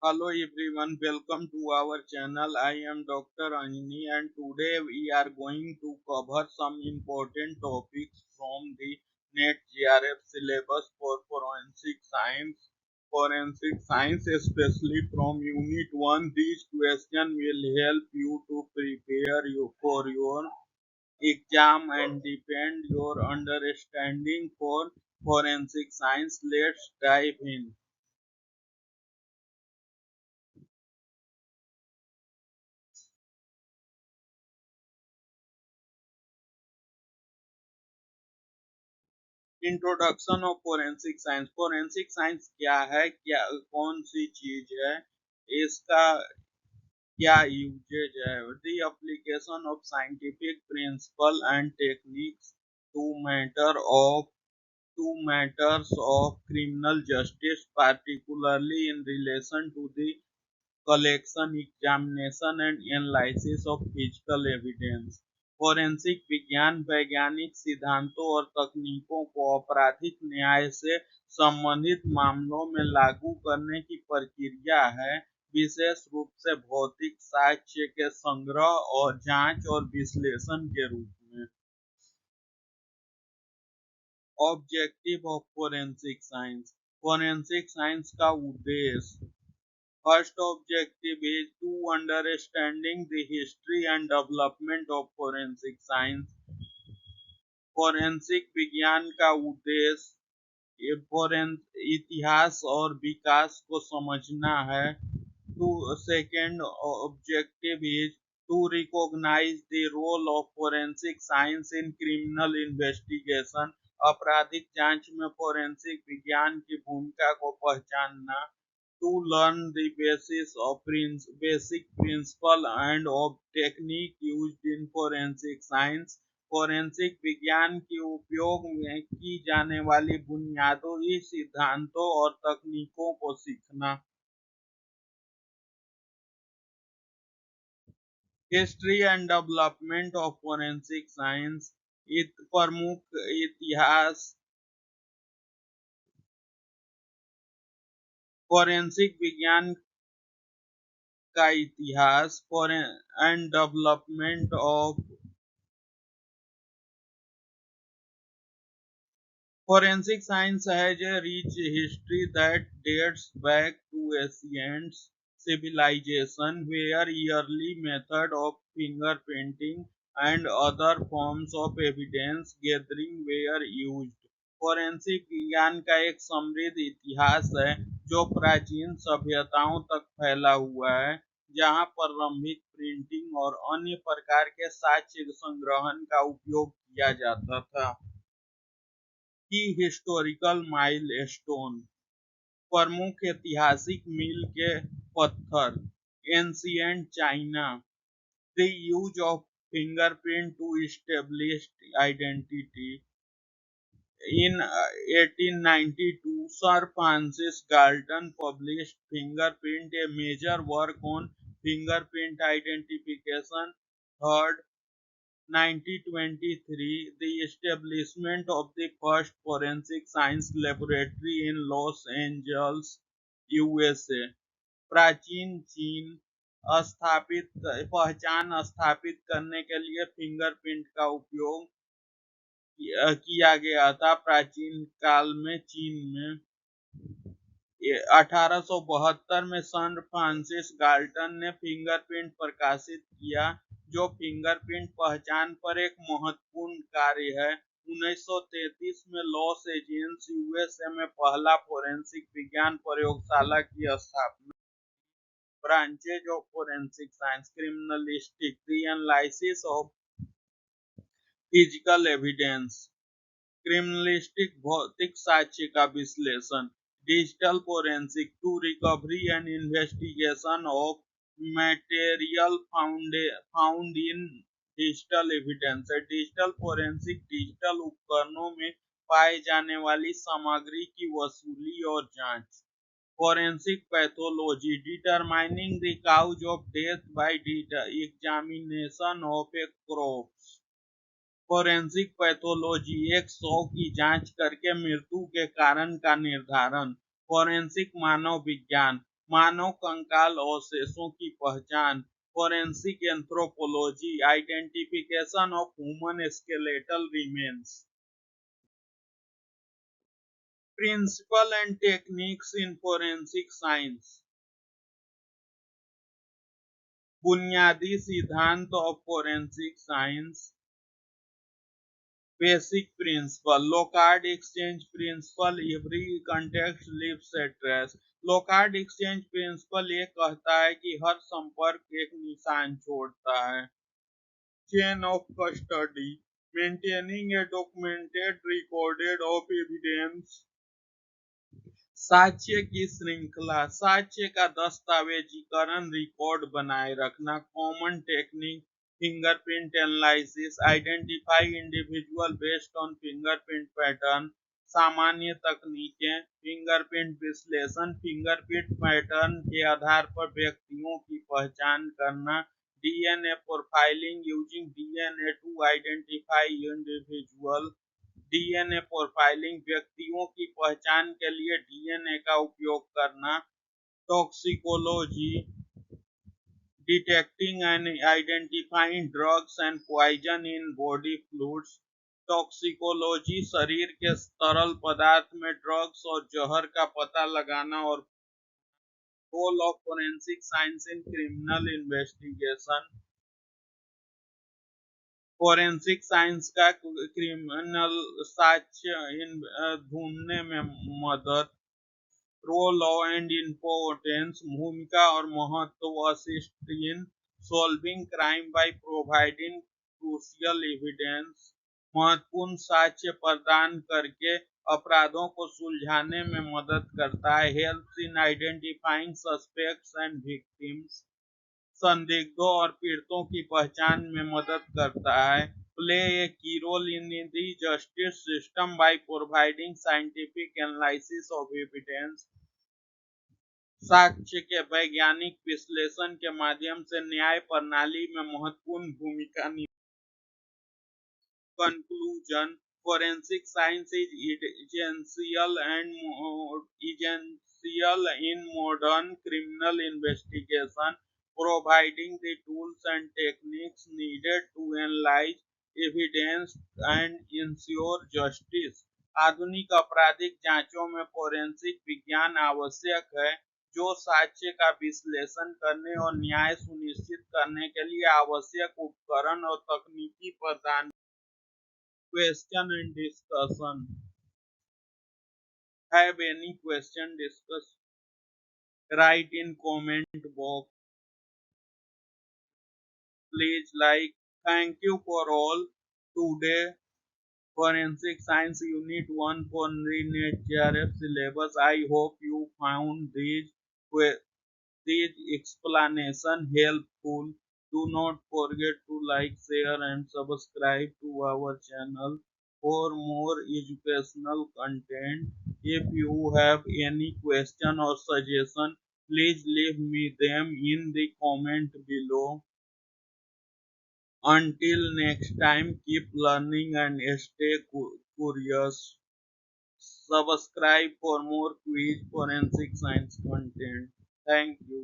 Hello everyone, welcome to our channel. I am Dr. Anjani and today we are going to cover some important topics from the NET GRF syllabus for forensic science. Forensic science, especially from Unit 1, these questions will help you to prepare you for your exam and deepen your understanding for forensic science. Let's dive in. Introduction of forensic science. Forensic science क्या है, क्या कौन सी चीज है, इसका क्या usage है। The application of scientific principle and techniques to matter of to matters of criminal justice, particularly in relation to the collection, examination and analysis of physical evidence। Forensic विज्ञान वैज्ञानिक सिद्धांतों और तकनीकों को आपराधिक न्याय से संबंधित मामलों में लागू करने की प्रक्रिया है, विशेष रूप से भौतिक साक्ष्य के संग्रह और जांच और विश्लेषण के रूप में। Objective of forensic science. Forensic science का उद्देश्य। First objective is to understanding the history and development of forensic science। Forensic विज्ञान का उद्देश्य इतिहास और विकास को समझना है। Two second objective is to recognize the role of forensic science in criminal investigation. आपराधिक जांच में फोरेंसिक विज्ञान की भूमिका को पहचानना। To learn the basic principle and of technique used in forensic science। Forensic विज्ञान के उपयोग में की जाने वाली बुनियादी सिद्धांतों और तकनीकों को सीखना। History and development of forensic science. प्रमुख इतिहास। फोरेंसिक विज्ञान का इतिहास and development of forensic science has a rich history that dates back to ancient civilization, where early methods of fingerprinting and other forms of evidence gathering were used। Forensic विज्ञान का एक समृद्ध इतिहास है जो प्राचीन सभ्यताओं तक फैला हुआ है, जहां प्रारंभिक प्रिंटिंग और अन्य प्रकार के साक्ष्य संग्रहण का उपयोग किया जाता था। की हिस्टोरिकल माइलस्टोन। प्रमुख ऐतिहासिक मील के पत्थर। Ancient China. The use of fingerprint to establish identity. In 1892, Sir Francis Galton published Fingerprint, a major work on fingerprint identification। Third, 1923, the establishment of the first forensic science laboratory in Los Angeles, USA। प्राचीन चीन स्थापित पहचान स्थापित करने के लिए fingerprint का उपयोग किया गया था। प्राचीन काल में चीन में 1872 में सर फ्रांसिस गाल्टन ने फिंगरप्रिंट प्रकाशित किया, जो फिंगरप्रिंट पहचान पर एक महत्वपूर्ण कार्य है। 1933 में लॉस एंजिल्स यूएसए में पहला फोरेंसिक विज्ञान प्रयोगशाला की स्थापना। Branches of forensic science. Criminalistic, the analysis of physical evidence. Criminalistic, भौतिक साक्ष्य का विश्लेषण। Digital forensic, to recovery and investigation of material found in digital evidence. Digital forensic, digital उपकरणों में पाए जाने वाली सामग्री की वसूली और जांच। Forensic pathology, determining the cause of death by examination of a corpse। Forensic pathology, एक शव की जांच करके मृत्यु के कारण का निर्धारण। फोरेंसिक मानव विज्ञान, मानव कंकाल अवशेषों की पहचान, forensic anthropology, identification of human skeletal remains, principle and techniques in forensic science, बुनियादी सिद्धांत of forensic science, basic principle, Locard exchange principle, every context lives a trace. Locard exchange principle ये कहता है कि हर संपर्क एक निशान छोड़ता है। Chain of custody, maintaining A documented recorded of evidence, साक्ष्य की श्रृंखला, साक्ष्य का दस्तावेजीकरण, रिकॉर्ड बनाए रखना। Common technique, fingerprint analysis, identify individual based on fingerprint pattern. सामान्य तकनीकें, फिंगरप्रिंट विश्लेषण, फिंगरप्रिंट पैटर्न के आधार पर व्यक्तियों की पहचान करना। DNA profiling, using DNA to identify individual. DNA profiling, व्यक्तियों की पहचान के लिए डीएनए का उपयोग करना। Toxicology, detecting and identifying drugs and poison in body fluids. Toxicology, शरीर के तरल पदार्थ में ड्रग्स और जहर का पता लगाना। और role of forensic science in criminal investigation, forensic science का क्रिमिनल साक्ष्य ढूंढने में मदद। रोल एंड इम्पोर्टेंस, भूमिका और महत्व, assist in solving crime by providing crucial evidence, महत्वपूर्ण साक्ष्य प्रदान करके अपराधों को सुलझाने में मदद करता है। Helps in identifying suspects and victims, संदिग्धों और पीड़ितों की पहचान में मदद करता है। Play a key role in the justice system by providing scientific analysis of evidence, साक्ष्य के वैज्ञानिक विश्लेषण के माध्यम से न्याय प्रणाली में महत्वपूर्ण भूमिका निभाता है। Conclusion, forensic science is essential in modern criminal investigation, providing the tools and techniques needed to analyze evidence and ensure justice. आधुनिक आपराधिक जांचों में फोरेंसिक विज्ञान आवश्यक है, जो साक्ष्य का विश्लेषण करने और न्याय सुनिश्चित करने के लिए आवश्यक उपकरण और तकनीकी प्रदान। Question and discussion. Have any question discuss? Write in comment box. Please like. Thank you for all. Today Forensic Science Unit 1 for NEET JRF syllabus. I hope you found these explanation helpful. Do not forget to like, share and subscribe to our channel for more educational content. If you have any question or suggestion, please leave me them in the comment below. Until next time, keep learning and stay curious. Subscribe for more quiz forensic science content. Thank you.